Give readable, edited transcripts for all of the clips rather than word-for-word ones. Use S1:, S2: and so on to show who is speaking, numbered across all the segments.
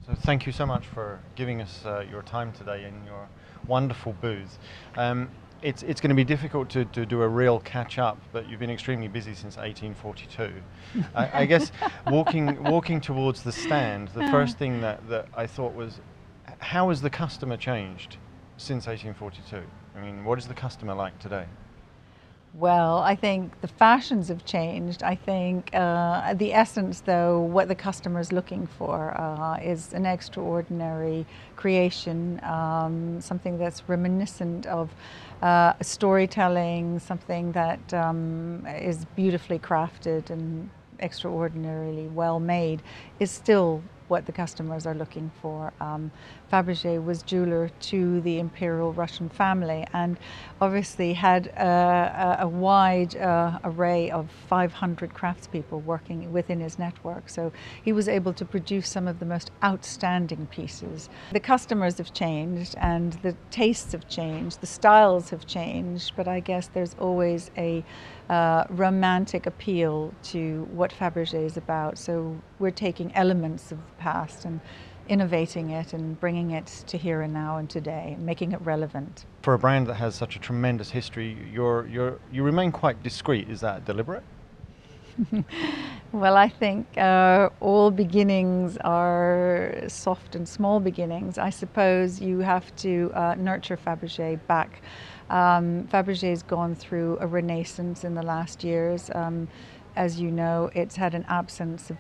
S1: So thank you so much for giving us your time today in your wonderful booth. It's going to be difficult to do a real catch up, but you've been extremely busy since 1842. I guess walking towards the stand, the first thing that I thought was, how has the customer changed since 1842? I mean, what is the customer like today?
S2: Well, I think the fashions have changed. I think the essence, though, what the customer is looking for is an extraordinary creation, something that's reminiscent of storytelling, something that is beautifully crafted and extraordinarily well made, is still what the customers are looking for. Fabergé was jeweler to the imperial Russian family and obviously had a wide array of 500 craftspeople working within his network. So he was able to produce some of the most outstanding pieces. The customers have changed and the tastes have changed, the styles have changed, but I guess there's always a romantic appeal to what Fabergé is about. So we're taking elements of the past and innovating it and bringing it to here and now and today, making it relevant.
S1: For a brand that has such a tremendous history, you remain quite discreet. Is that deliberate?
S2: Well, I think all beginnings are soft and small beginnings. I suppose you have to nurture Fabergé back. Fabergé's gone through a renaissance in the last years. As you know, it's had an absence of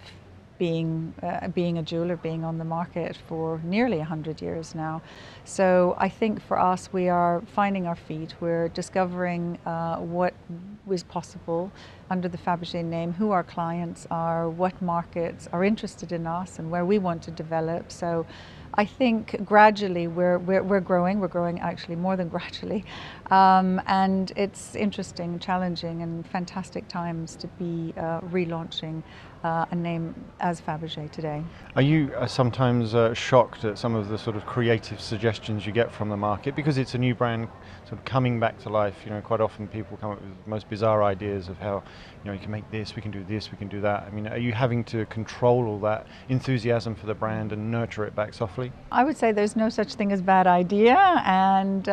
S2: being a jeweler, being on the market for nearly 100 years now. So I think for us, we are finding our feet. We're discovering what is possible under the Fabergé name, who our clients are, what markets are interested in us and where we want to develop. So I think gradually we're growing. We're growing actually more than gradually. And it's interesting, challenging and fantastic times to be relaunching a name as Fabergé today.
S1: Are you sometimes shocked at some of the sort of creative suggestions you get from the market? Because it's a new brand sort of coming back to life. You know, quite often people come up with the most bizarre ideas of how, you know, you can make this, we can do this, we can do that. I mean, are you having to control all that enthusiasm for the brand and nurture it back softly?
S2: I would say there's no such thing as bad idea, and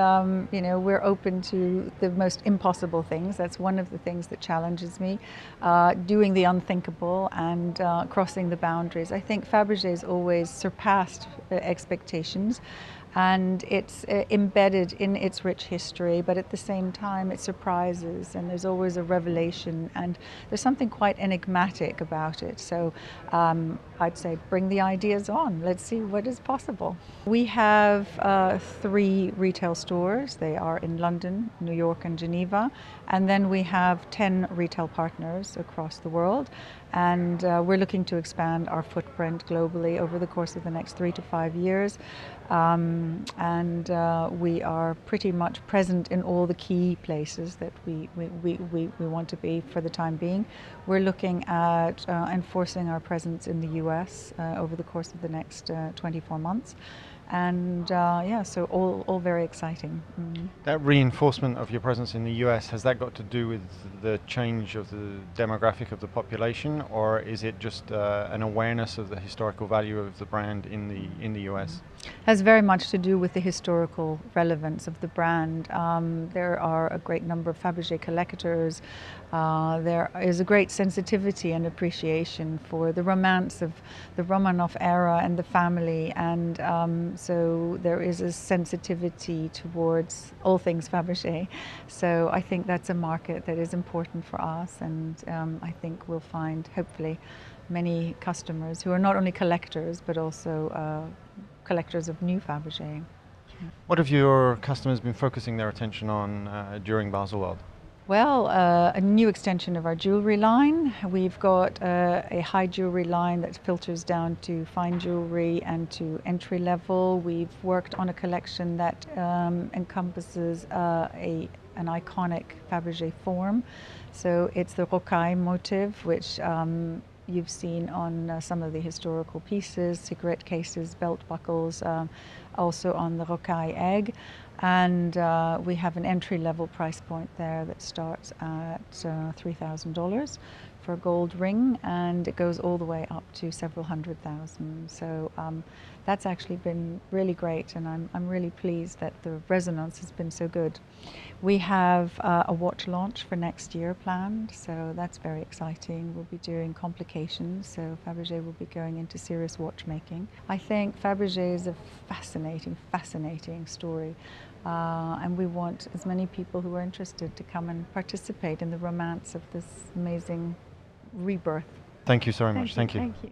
S2: you know, we're open to the most impossible things. That's one of the things that challenges me, doing the unthinkable and crossing the boundaries. I think Fabergé's always surpassed expectations, and it's embedded in its rich history, but at the same time it surprises and there's always a revelation and there's something quite enigmatic about it. So I'd say bring the ideas on, let's see what is possible. We have 3 retail stores. They are in London, New York and Geneva, and then we have 10 retail partners across the world, and we're looking to expand our footprint globally over the course of the next 3 to 5 years. We are pretty much present in all the key places that we want to be for the time being. We're looking at enforcing our presence in the US over the course of the next 24 months. And yeah, so all very exciting.
S1: That reinforcement of your presence in the US, has that got to do with the change of the demographic of the population, or is it just an awareness of the historical value of the brand in the US?
S2: Has very much to do with the historical relevance of the brand. There are a great number of Fabergé collectors. There is a great sensitivity and appreciation for the romance of the Romanov era and the family, and so there is a sensitivity towards all things Fabergé. So I think that's a market that is important for us, and I think we'll find hopefully many customers who are not only collectors but also collectors of new Fabergé.
S1: What have your customers been focusing their attention on during Baselworld?
S2: Well, a new extension of our jewellery line. We've got a high jewellery line that filters down to fine jewellery and to entry level. We've worked on a collection that encompasses an iconic Fabergé form. So it's the rocaille motif, which you've seen on some of the historical pieces, cigarette cases, belt buckles, also on the rocaille egg. And we have an entry-level price point there that starts at $3,000 for a gold ring, and it goes all the way up to several $100,000. So that's actually been really great, and I'm really pleased that the resonance has been so good. We have a watch launch for next year planned, so that's very exciting. We'll be doing complications, so Fabergé will be going into serious watchmaking. I think Fabergé is a fascinating story, and we want as many people who are interested to come and participate in the romance of this amazing rebirth.
S1: Thank you so much. Thank you.
S2: Thank you.